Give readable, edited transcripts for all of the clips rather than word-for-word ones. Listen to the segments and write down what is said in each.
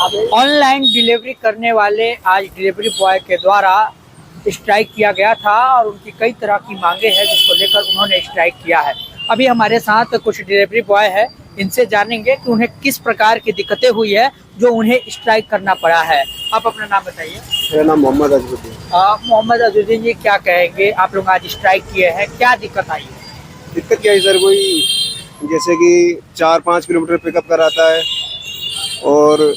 Online delivery करने वाले आज डिलीवरी बॉय के द्वारा स्ट्राइक किया गया था और उनकी कई तरह की मांगे हैं जिसको लेकर उन्होंने स्ट्राइक किया है। अभी हमारे साथ कुछ डिलीवरी बॉय है, इनसे जानेंगे कि उन्हें किस प्रकार की दिक्कतें हुई है जो उन्हें स्ट्राइक करना पड़ा है। आप अपना नाम बताइए। मेरा नाम मोहम्मद अजहुद्दीन। मोहम्मद अजहुद्दीन जी, क्या कहेंगे, आप लोग आज स्ट्राइक किए हैं, क्या दिक्कत आई है? दिक्कत क्या है सर, कोई जैसे कि 4-5 किलोमीटर पिकअप कराता है और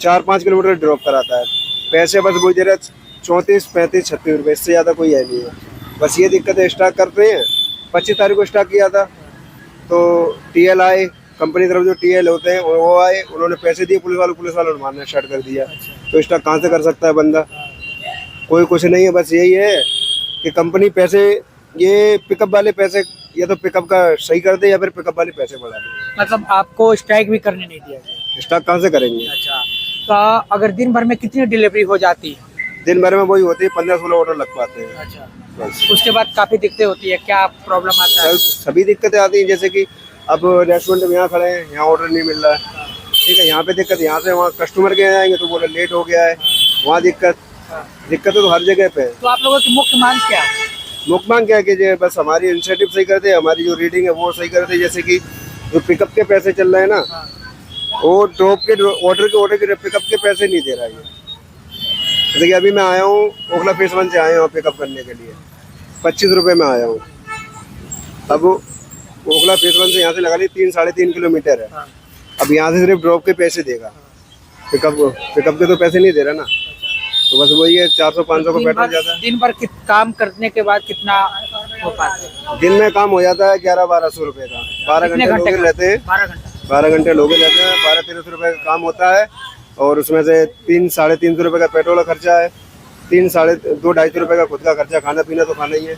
4-5 किलोमीटर ड्रॉप कराता है। पैसे बस वही दे रहे 34, 35, 36 रुपये, इससे ज़्यादा कोई है नहीं है। बस ये दिक्कत है। स्टार्ट करते हैं 25 तारीख को स्टार्ट किया था, तो टीएल आए, कंपनी तरफ जो टीएल होते हैं वो आए, उन्होंने पैसे दिए, पुलिस वालों ने मारना स्टार्ट कर दिया। तो स्टार्ट कहाँ से कर सकता है बंदा? कोई कुछ नहीं है। बस यही है कि कंपनी पैसे, ये पिकअप वाले पैसे या तो पिकअप का सही कर दे या फिर पिकअप वाले पैसे बढ़ा दे। मतलब आपको स्ट्राइक भी करने नहीं दिया गया? स्टार्ट कहाँ से करेंगे? अच्छा, तो अगर दिन भर में कितनी डिलीवरी हो जाती है? दिन भर में वही होती है, 15-16 ऑर्डर लग पाते हैं। अच्छा, बस उसके बाद काफी दिक्कतें होती है, क्या प्रॉब्लम आता है? सभी दिक्कतें आती हैं। जैसे कि अब रेस्टोरेंट में यहाँ खड़े हैं, यहाँ ऑर्डर नहीं मिल रहा है, ठीक है, यहाँ पे दिक्कत। यहाँ से वहाँ कस्टमर के यहाँ आएंगे तो बोले लेट हो गया है, वहाँ दिक्कत तो हर जगह पे है। तो आप लोगों की मुख्य मांग क्या है? मुख्य मांग क्या है कि जो बस हमारी इंसेंटिव सही कर दे, हमारी जो रीडिंग है वो सही कर दे। जैसे कि जो पिकअप के पैसे चल रहे हैं ना, वो ड्रॉप के ऑर्डर के पिकअप के पैसे नहीं दे रहा है। जैसे कि अभी मैं आया हूँ ओखला फेस 1 से आया हूँ पिकअप करने के लिए, 25 रुपये में आया हूँ। अब ओखला फेस 1 से यहाँ से लगा ली 3-3.5 किलोमीटर है। अब यहाँ से सिर्फ ड्रॉप के पैसे देगा, पिकअप के तो पैसे नहीं दे रहा ना। तो बस वही है, 400-500 का पेट्रोल जाता है। दिन भर काम करने के बाद कितना हो पाता है? दिन में काम हो जाता है 1100-1200 रुपये का। 12 घंटे लोग रहते हैं, 12 घंटे लोग रहते हैं, 1200-1300 रुपये का काम होता है। और उसमें से 300-350 रुपये का पेट्रोल का खर्चा है, 200-250 रुपये का खुद का खर्चा, खाना पीना तो खाना ही है।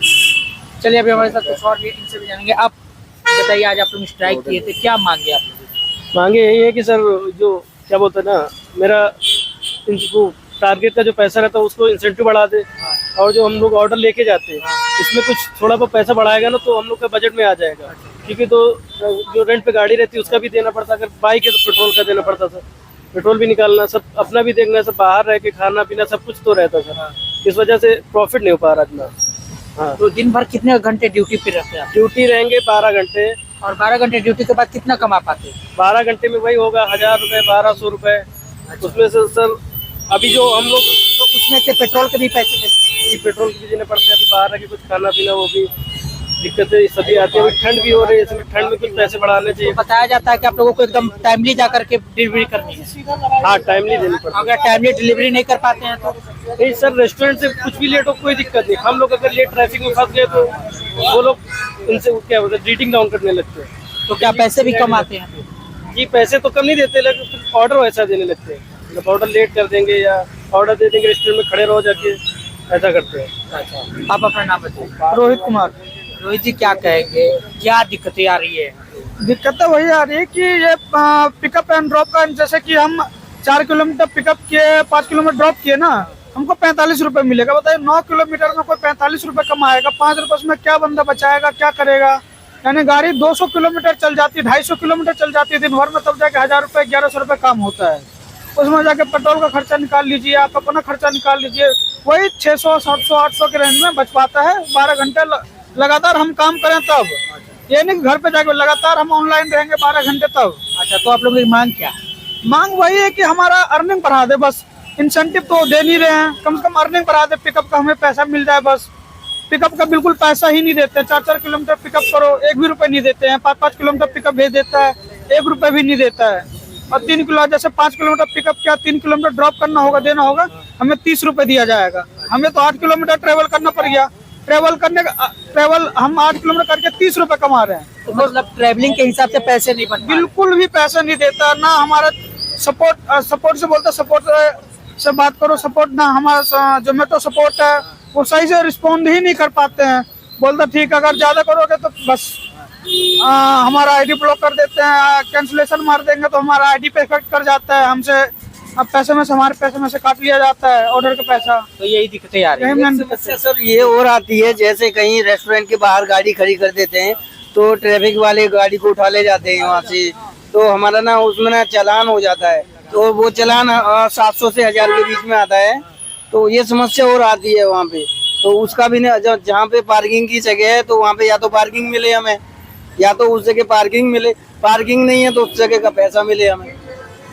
चलिए, अभी हमारे साथ कुछ और भी इनसे भी जानेंगे। आप बताइए, आज आप लोग स्ट्राइक किए थे, क्या मांगे आप लोग? मांगे यही है कि सर, जो क्या बोलते हैं ना, मेरा इनको टारगेट का जो पैसा रहता है उसको इंसेंटिव बढ़ा दे। और जो हम लोग ऑर्डर लेके जाते हैं इसमें कुछ थोड़ा बहुत पैसा बढ़ाएगा ना तो हम लोग का बजट में आ जाएगा। क्योंकि तो जो रेंट पे गाड़ी रहती है उसका भी देना पड़ता, अगर बाइक है तो पेट्रोल का देना पड़ता सर, पेट्रोल भी निकालना, सब अपना भी देखना, सब बाहर रह के खाना पीना सब कुछ तो रहता सर। इस वजह से प्रॉफिट नहीं हो पा रहा इतना। हाँ, तो दिन भर कितने घंटे ड्यूटी पे रहते हैं? ड्यूटी रहेंगे 12 घंटे। और 12 घंटे ड्यूटी के बाद कितना कमा पाते हैं? 12 घंटे में वही होगा 1000 रुपये, 1200 रुपये। उसमें से सर अभी जो हम लोग, तो उसमें से पेट्रोल के भी पैसे देते हैं? पेट्रोल भी देने पड़ते हैं, अभी बाहर रह के कुछ खाना पीना वो भी दिक्कतें सभी आती है। अभी ठंड भी हो रही है, इसमें ठंड में कुछ पैसे बढ़ाने चाहिए। तो बताया जाता है कि आप लोगों को एकदम टाइमली जा करके डिलीवरी करनी है। हाँ, टाइमली देनी पड़ती है। अगर टाइमली डिलीवरी नहीं कर पाते हैं तो? नहीं सर, रेस्टोरेंट से कुछ भी लेट हो कोई दिक्कत नहीं। हम लोग अगर लेट ट्रैफिक में फंस गए तो वो लोग उनसे क्या बोलते हैं, रेटिंग डाउन करने लगते हैं। तो क्या पैसे भी कम आते हैं? जी, पैसे तो कम नहीं देते, लेकिन ऑर्डर वैसा देने लगते हैं। मतलब ऑर्डर लेट कर देंगे या ऑर्डर दे देंगे, रेस्टोरेंट में खड़े रहो जाके, ऐसा करते हैं। अच्छा, आप अपना नाम बताइए। रोहित कुमार। रोहित जी, क्या कहेंगे, क्या दिक्कतें आ रही है? दिक्कत तो वही आ रही है कि ये पिकअप एंड ड्रॉप का, जैसे कि हम 4 किलोमीटर पिकअप किए, 5 किलोमीटर ड्रॉप किए ना, हमको 45 रुपये मिलेगा। बताइए, 9 किलोमीटर में कोई 45 रुपये कमाएगा? 5 रुपये में क्या बंदा बचाएगा, क्या करेगा? यानी गाड़ी 200 किलोमीटर चल जाती है, 250 किलोमीटर चल जाती है दिन भर में, तब जाके 1000 रुपये, 1100 रुपये काम होता है। उसमें जाके पेट्रोल का खर्चा निकाल लीजिए, आप अपना खर्चा निकाल लीजिए, वही 600, 700, 800 के रेंज में बच पाता है। 12 घंटे लगातार हम काम करें तब, ये नहीं घर पे जाके लगातार हम ऑनलाइन रहेंगे 12 घंटे तब। अच्छा, तो आप लोगों की मांग क्या? मांग वही है कि हमारा अर्निंग बढ़ा दे, बस। इंसेंटिव तो दे नहीं रहे हैं, कम से कम अर्निंग बढ़ा दे, पिकअप का हमें पैसा मिल जाए बस। पिकअप का बिल्कुल पैसा ही नहीं देते, 4-4 किलोमीटर पिकअप करो 1 भी रुपये नहीं देते हैं, 5-5 किलोमीटर पिकअप भेज देता है, 1 रुपये भी नहीं देता है। और 3 किलो, जैसे 5 किलोमीटर पिकअप किया, 3 किलोमीटर ड्रॉप करना होगा, देना होगा, हमें 30 रुपये दिया जाएगा। हमें तो 8 किलोमीटर ट्रेवल करना पड़ गया, ट्रेवल हम 8 किलोमीटर करके 30 रुपये कमा रहे हैं। तो मतलब ट्रैवलिंग के हिसाब से पैसे नहीं बन? बिल्कुल भी पैसा नहीं देता ना। हमारा सपोर्ट से बोलता, सपोर्ट से बात करो, सपोर्ट ना, हमारा जोमेटो सपोर्ट है, वो सही से रिस्पॉन्ड ही नहीं कर पाते हैं। बोलता ठीक, अगर ज्यादा करोगे तो बस हमारा आईडी ब्लॉक कर देते हैं, कैंसिलेशन मार देंगे तो हमारा आईडी पे इफेक्ट कर जाता है, हमसे अब पैसे में से, हमारे पैसे में से काट लिया जाता है ऑर्डर का पैसा। तो यही दिक्कतें आ रही है। समस्या सर ये और आती है, जैसे कहीं रेस्टोरेंट के बाहर गाड़ी खड़ी कर देते हैं तो ट्रैफिक वाले गाड़ी को उठा ले जाते हैं वहाँ से, तो हमारा ना उसमें ना चालान हो जाता है। तो वो चालान 700 से 1000 के बीच में आता है। तो ये समस्या और आती है वहाँ पे। तो उसका भी नहीं, जहाँ पे पार्किंग की जगह है तो वहाँ पे या तो पार्किंग मिले हमें, या तो उस जगह पार्किंग मिले, पार्किंग नहीं है तो उस जगह का पैसा मिले हमें।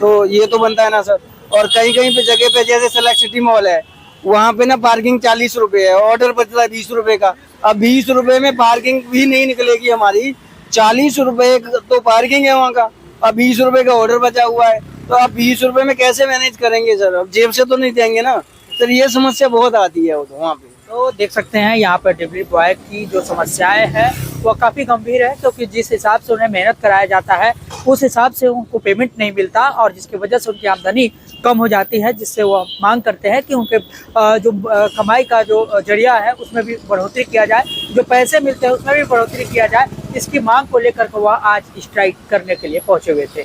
तो ये तो बनता है ना सर। और कहीं कहीं पे जगह पे जैसे सेलेक्ट सिटी मॉल है, वहाँ पे ना पार्किंग 40 रुपए है, ऑर्डर बचता है 20 रुपए का। अब 20 रुपए में पार्किंग भी नहीं निकलेगी हमारी, 40 रुपए तो पार्किंग है वहाँ का, अब 20 रुपए का ऑर्डर बचा हुआ है, तो आप 20 रुपए में कैसे मैनेज करेंगे सर? अब जेब से तो नहीं देंगे ना सर, ये समस्या बहुत आती है वहाँ पे। तो देख सकते हैं यहाँ पर डिलीवरी बॉय की जो समस्याएं हैं वो काफ़ी गंभीर है, क्योंकि जिस हिसाब से उन्हें मेहनत कराया जाता है उस हिसाब से उनको पेमेंट नहीं मिलता, और जिसकी वजह से उनकी आमदनी कम हो जाती है, जिससे वो मांग करते हैं कि उनके जो कमाई का जो जरिया है उसमें भी बढ़ोतरी किया जाए, जो पैसे मिलते हैं उसमें भी बढ़ोतरी किया जाए। इसकी मांग को लेकर वह आज स्ट्राइक करने के लिए पहुंचे हुए थे।